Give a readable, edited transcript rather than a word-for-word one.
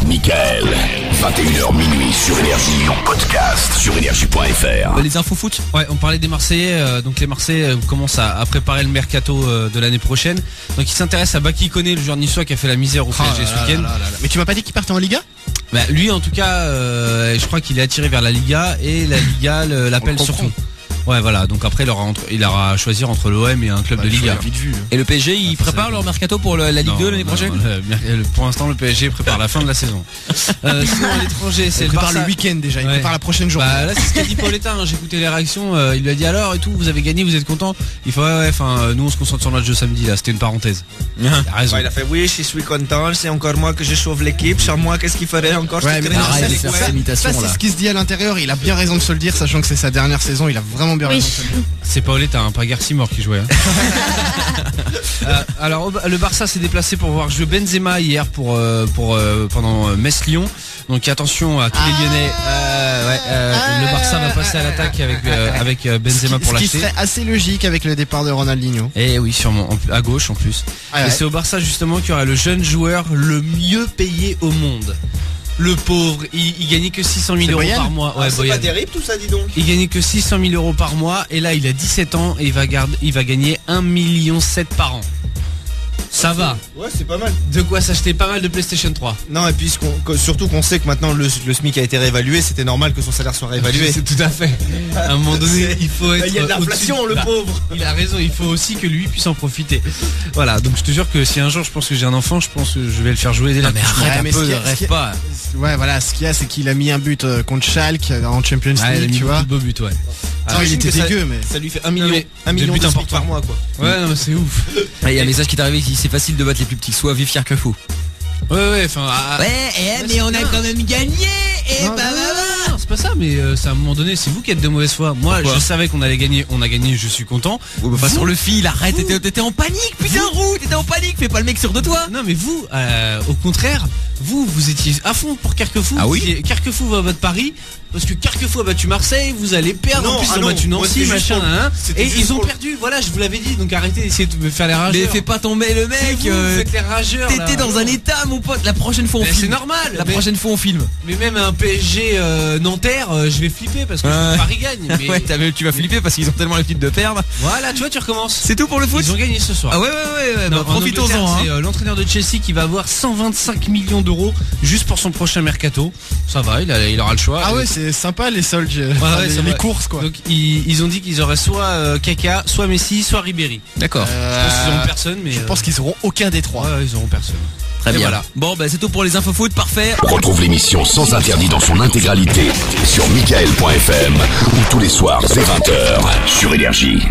Michael, 21h minuit sur Énergie, en podcast sur énergie.fr. Les infos foot. Ouais, on parlait des Marseillais, donc les Marseillais commencent à préparer le mercato de l'année prochaine. Donc ils s'intéressent à Baki Koné, le joueur niçois qui a fait la misère au PSG ce week-end. Mais tu m'as pas dit qu'il partait en Liga ? Bah, lui en tout cas, je crois qu'il est attiré vers la Liga et la Liga l'appelle surtout. Ouais voilà, donc après il aura à choisir entre l'OM et un club de Liga. Vite vu. Et le PSG, ils préparent leur mercato pour la Ligue 2 l'année prochaine. Pour l'instant, le PSG prépare la fin de la saison. Sinon, à l'étranger, c'est Il le prépare Barça. le week-end déjà, il Ouais. prépare la prochaine journée. Bah là, c'est ce qu'a dit Pauletta. J'ai écouté les réactions. Il lui a dit alors et tout, vous avez gagné, vous êtes content. Il faut nous on se concentre sur le match de samedi là. C'était une parenthèse. Il a raison. Ouais, il a fait oui, je suis content, c'est encore moi que je sauve l'équipe, sans moi qu'est-ce qu'il ferait encore Ouais, mais arrête de ça, faire cette imitation, ça, c'est là. ce qui se dit à l'intérieur, il a bien raison de se le dire, sachant que c'est sa dernière saison, il a vraiment bien raison de se le dire. C'est Pauletta, pas Garcimore qui jouait. Alors le Barça s'est déplacé pour voir jouer Benzema hier pendant Metz-Lyon. Donc attention à tous les Lyonnais. Le Barça va passer à l'attaque avec Benzema pour Ce qui l'acheter. serait assez logique avec le départ de Ronaldinho. Et oui, sûrement à gauche en plus. Ouais. Et c'est au Barça justement qu'il y aura le jeune joueur le mieux payé au monde. Le pauvre, il gagnait que 600 000 euros Boyan par mois. Ouais, c'est Boyan. pas terrible tout ça, dis donc. Il gagnait que 600 000 euros par mois et là il a 17 ans et il va gagner 1,7 million par an. Ça va. Ouais, c'est pas mal. De quoi s'acheter pas mal de PlayStation 3. Non, et puis surtout qu'on sait que maintenant le SMIC a été réévalué, c'était normal que son salaire soit réévalué. C'est tout à fait. À un moment donné, il faut être. Il y a de l'inflation, au-dessus. le pauvre. Il a raison, il faut aussi que lui puisse en profiter. Voilà, donc je te jure que si un jour je pense que j'ai un enfant, je pense que je vais le faire jouer dès la mais couche. arrête Ouais, un mais peu, ce qui- rêve ce qui- pas. Ouais, voilà, ce qu'il y a, c'est qu'il a mis un but contre Schalke en Champions Ouais, il a League, mis tu beaucoup vois. de beaux buts, ouais. Non, il était que ça- dégueu, mais. Ça lui fait Non, mais 1 million des buts de SMIC importants. par mois, quoi. Ouais, non, mais c'est ouf. Il y a un message qui est arrivé, c'est facile de battre les plus petits, soit vive Carquefou. Ouais, enfin. mais on a quand même gagné. Et Non, Non, c'est pas ça, mais c'est à un moment donné, c'est vous qui êtes de mauvaise foi. Moi, Pourquoi je savais qu'on allait gagner, on a gagné, je suis content. sur le fil, arrête, t'étais en panique, putain, Roux, t'étais en panique, fais pas le mec sûr de toi. Non, mais vous, au contraire, vous étiez à fond pour Carquefou. Ah oui. Vous disiez, Carquefou va battre Paris, parce que Carquefou a battu Marseille, vous allez perdre. Non, En plus, ils ont non, battu moi, Nancy, c'était juste machin, pour- hein. c'était Et juste ils ont pour- perdu. Voilà, je vous l'avais dit, donc arrêtez d'essayer de me faire les rageurs. Mais fais pas tomber le mec. Vous faites les rageurs. là. T'étais dans un état, mon pote. La prochaine fois on Mais filme. c'est normal. La prochaine fois on filme. Mais même un PSG Nanterre, je vais flipper parce que Paris gagne. Mais Ouais, tu vas flipper parce qu'ils ont tellement l'habitude de perdre. voilà, tu vois, tu recommences. C'est tout pour le foot. Ils ont gagné ce soir. Ah ouais, Non, bah, en profitons-en. Angleterre, Hein. c'est l'entraîneur de Chelsea qui va avoir 125 millions d'euros juste pour son prochain mercato. Ça va, il aura le choix. Ah ouais, c'est sympa les soldes, ouais, c'est les vrai. courses quoi. Donc ils ont dit qu'ils auraient soit Kaka, soit Messi, soit Ribéry. D'accord. Je pense qu'ils auront personne, mais Je pense qu'ils auront aucun des trois. ouais, ils auront personne. Très Et bien. voilà. Bon, bah c'est tout pour les infos foot, parfait. Retrouve l'émission Sans Interdit dans son intégralité sur michael.fm ou tous les soirs dès 20h sur Énergie.